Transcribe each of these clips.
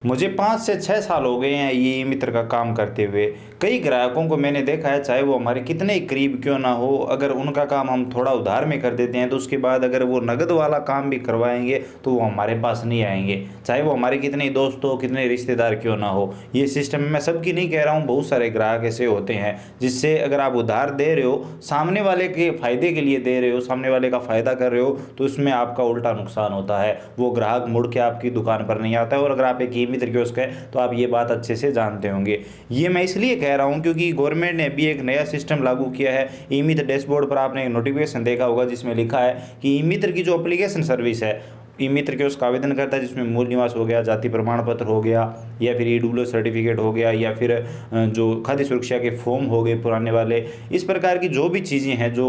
मुझे 5 से 6 साल हो गए हैं ये मित्र का काम करते हुए। कई ग्राहकों को मैंने देखा है, चाहे वो हमारे कितने ही करीब क्यों ना हो, अगर उनका काम हम थोड़ा उधार में कर देते हैं तो उसके बाद अगर वो नकद वाला काम भी करवाएँगे तो वो हमारे पास नहीं आएँगे। चाहे वो हमारे कितने ही दोस्त हो, कितने रिश्तेदार क्यों ना हो। ये सिस्टम मैं सबकी नहीं कह रहा हूँ, बहुत सारे ग्राहक ऐसे होते हैं जिससे अगर आप उधार दे रहे हो, सामने वाले के फ़ायदे के लिए दे रहे हो, सामने वाले का फ़ायदा कर रहे हो, तो उसमें आपका उल्टा नुकसान होता है। वो ग्राहक मुड़ के आपकी दुकान पर नहीं आता है और अगर आप एक ई-मित्र कियोस्क है तो आप ये बात अच्छे से जानते होंगे। ये मैं इसलिए कह रहा हूँ क्योंकि गवर्नमेंट ने अभी एक नया सिस्टम लागू किया है। ई-मित्र डैशबोर्ड पर आपने एक नोटिफिकेशन देखा होगा जिसमें लिखा है कि ई-मित्र की जो एप्लीकेशन सर्विस है, ई-मित्र कियोस्क उसका आवेदन करता है जिसमें मूल निवास हो गया, जाति प्रमाण पत्र हो गया या फिर ईडब्ल्यूएस सर्टिफिकेट हो गया या फिर जो खाद्य सुरक्षा के फॉर्म हो गए पुराने वाले, इस प्रकार की जो भी चीज़ें हैं जो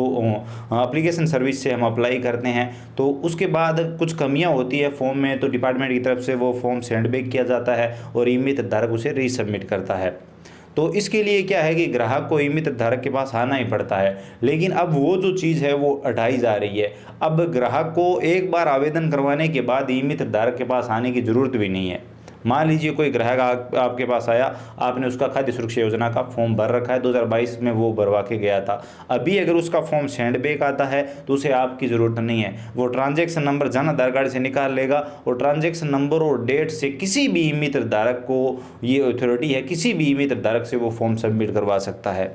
एप्लीकेशन सर्विस से हम अप्लाई करते हैं तो उसके बाद कुछ कमियां होती है फॉर्म में, तो डिपार्टमेंट की तरफ से वो फॉर्म सेंड बैक किया जाता है और ई-मित्र धारक उसे रीसबमिट करता है। तो इसके लिए क्या है कि ग्राहक को ई-मित्र धारक के पास आना ही पड़ता है, लेकिन अब वो जो चीज़ है वो हटाई जा रही है। अब ग्राहक को एक बार आवेदन करवाने के बाद ई-मित्र धारक के पास आने की ज़रूरत भी नहीं है। मान लीजिए कोई ग्राहक आपके पास आया, आपने उसका खाद्य सुरक्षा योजना का फॉर्म भर रखा है, 2022 में वो भरवा के गया था। अभी अगर उसका फॉर्म सेंड बैक आता है तो उसे आपकी ज़रूरत नहीं है। वो transaction number Jan Aadhaar card से निकाल लेगा और ट्रांजैक्शन नंबर और डेट से किसी भी ई-मित्र धारक को ये अथॉरिटी है, किसी भी ई-मित्र धारक से वो फॉर्म सबमिट करवा सकता है।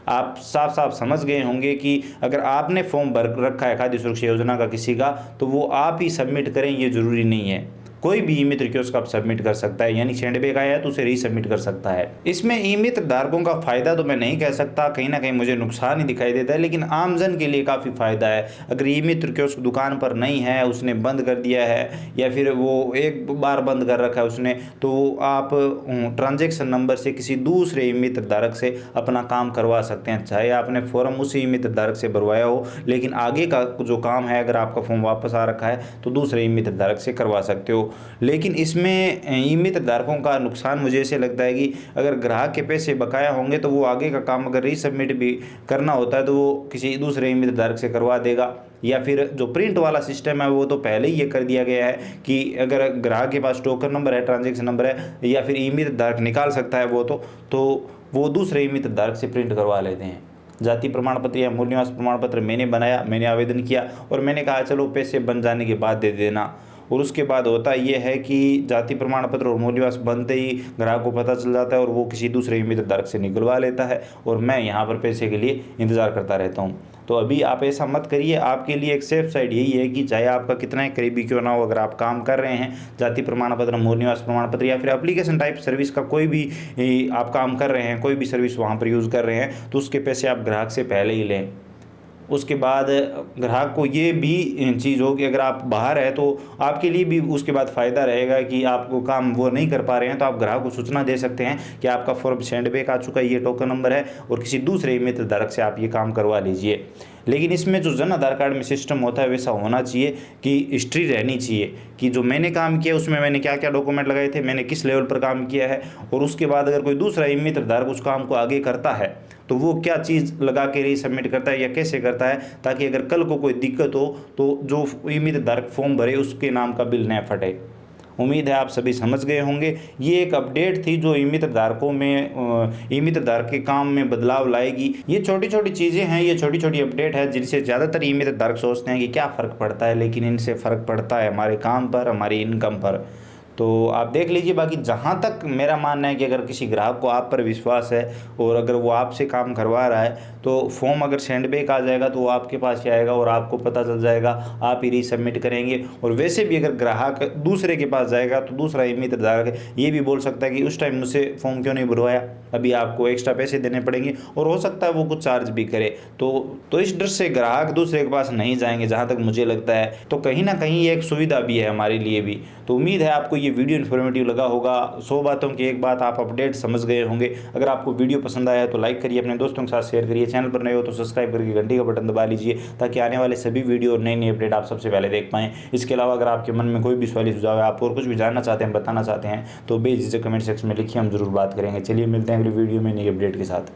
आप साफ साफ समझ गए होंगे कि अगर आपने फॉर्म भर रखा है खाद्य सुरक्षा योजना का किसी का, तो वो आप ही सबमिट करें, ये ज़रूरी नहीं है। कोई भी ई-मित्र कियोस्क आप सबमिट कर सकता है, यानी सेंड बैक आया है तो उसे रीसबमिट कर सकता है। इसमें ई-मित्र धारकों का फ़ायदा तो मैं नहीं कह सकता, कहीं ना कहीं मुझे नुकसान ही दिखाई देता है, लेकिन आमजन के लिए काफ़ी फ़ायदा है। अगर ई-मित्र कियोस्क दुकान पर नहीं है, उसने बंद कर दिया है या फिर वो एक बार बंद कर रखा है उसने, तो आप ट्रांजेक्शन नंबर से किसी दूसरे ई-मित्र धारक से अपना काम करवा सकते हैं। चाहे आपने फॉर्म उसी ई-मित्र धारक से भरवाया हो, लेकिन आगे का जो काम है, अगर आपका फॉर्म वापस आ रखा है तो दूसरे ई-मित्र धारक से करवा सकते हो। लेकिन इसमें ई-मित्र धारकों का नुकसान मुझे ऐसे लगता है कि अगर ग्राहक के पैसे बकाया होंगे तो वो आगे का काम अगर रीसबमिट भी करना होता है तो वो किसी दूसरे ई-मित्र धारक से करवा देगा। या फिर जो प्रिंट वाला सिस्टम है वो तो पहले ही ये कर दिया गया है कि अगर ग्राहक के पास टोकन नंबर है, ट्रांजेक्शन नंबर है या फिर ई-मित्र धारक निकाल सकता है तो वो दूसरे ई-मित्र धारक से प्रिंट करवा लेते हैं। जाति प्रमाण पत्र या मूल निवास प्रमाण पत्र मैंने बनाया, मैंने आवेदन किया और मैंने कहा चलो पैसे बन जाने के बाद दे देना, और उसके बाद होता ये है कि जाति प्रमाण पत्र और मूल निवास बनते ही ग्राहक को पता चल जाता है और वो किसी दूसरे ई-मित्र धारक से निकलवा लेता है और मैं यहाँ पर पैसे के लिए इंतज़ार करता रहता हूँ। तो अभी आप ऐसा मत करिए। आपके लिए एक सेफ साइड यही है कि चाहे आपका कितना ही करीबी क्यों ना हो, अगर आप काम कर रहे हैं, जाति प्रमाण पत्र, मूल निवास प्रमाण पत्र या फिर एप्लीकेशन टाइप सर्विस का कोई भी आप काम कर रहे हैं, कोई भी सर्विस वहाँ पर यूज़ कर रहे हैं, तो उसके पैसे आप ग्राहक से पहले ही लें। उसके बाद ग्राहक को ये भी चीज़ हो कि अगर आप बाहर है तो आपके लिए भी उसके बाद फ़ायदा रहेगा कि आपको काम वो नहीं कर पा रहे हैं तो आप ग्राहक को सूचना दे सकते हैं कि आपका फॉर्म सेंड बैक आ चुका है, ये टोकन नंबर है और किसी दूसरे ई-मित्र धारक से आप ये काम करवा लीजिए। लेकिन इसमें जो जन आधार कार्ड में सिस्टम होता है वैसा होना चाहिए कि हिस्ट्री रहनी चाहिए कि जो मैंने काम किया उसमें मैंने क्या क्या डॉक्यूमेंट लगाए थे, मैंने किस लेवल पर काम किया है, और उसके बाद अगर कोई दूसरा ई-मित्र धारक उस काम को आगे करता है तो वो क्या चीज़ लगा के रीसबमिट करता है या कैसे करता है, ताकि अगर कल को कोई दिक्कत हो तो जो ई-मित्र धारक फॉर्म भरे उसके नाम का बिल न फटे। उम्मीद है आप सभी समझ गए होंगे। ये एक अपडेट थी जो ई-मित्र धारकों में ई-मित्र धारक के काम में बदलाव लाएगी। ये छोटी छोटी चीज़ें हैं, ये छोटी छोटी अपडेट है जिनसे ज़्यादातर ई-मित्र धारक सोचते हैं कि क्या फ़र्क पड़ता है, लेकिन इनसे फ़र्क पड़ता है हमारे काम पर, हमारी इनकम पर। तो आप देख लीजिए। बाकी जहाँ तक मेरा मानना है कि अगर किसी ग्राहक को आप पर विश्वास है और अगर वो आपसे काम करवा रहा है तो फॉर्म अगर सेंड बैक आ जाएगा तो वो आपके पास ही आएगा और आपको पता चल जाएगा, आप ही रीसबमिट करेंगे। और वैसे भी अगर ग्राहक दूसरे के पास जाएगा तो दूसरा ई-मित्र धारक ये भी बोल सकता है कि उस टाइम मुझसे फॉर्म क्यों नहीं भरवाया, अभी आपको एक्स्ट्रा पैसे देने पड़ेंगे, और हो सकता है वो कुछ चार्ज भी करे। तो इस डर से ग्राहक दूसरे के पास नहीं जाएंगे जहाँ तक मुझे लगता है। तो कहीं ना कहीं ये एक सुविधा भी है हमारे लिए भी। तो उम्मीद है आपको ये वीडियो इन्फॉर्मेटिव लगा होगा। 100 बातों की एक बात, आप अपडेट समझ गए होंगे। अगर आपको वीडियो पसंद आया तो लाइक करिए, अपने दोस्तों के साथ शेयर करिए, चैनल पर नए हो तो सब्सक्राइब करके घंटी का बटन दबा लीजिए ताकि आने वाले सभी वीडियो और नई नई अपडेट आप सबसे पहले देख पाएँ। इसके अलावा अगर आपके मन में कोई भी सवाल सुझाव है, आप और कुछ भी जानना चाहते हैं, बताना चाहते हैं, तो बेझिझक कमेंट सेक्शन में लिखिए, हम जरूर बात करेंगे। चलिए मिलते हैं अगली वीडियो में नई अपडेट के साथ।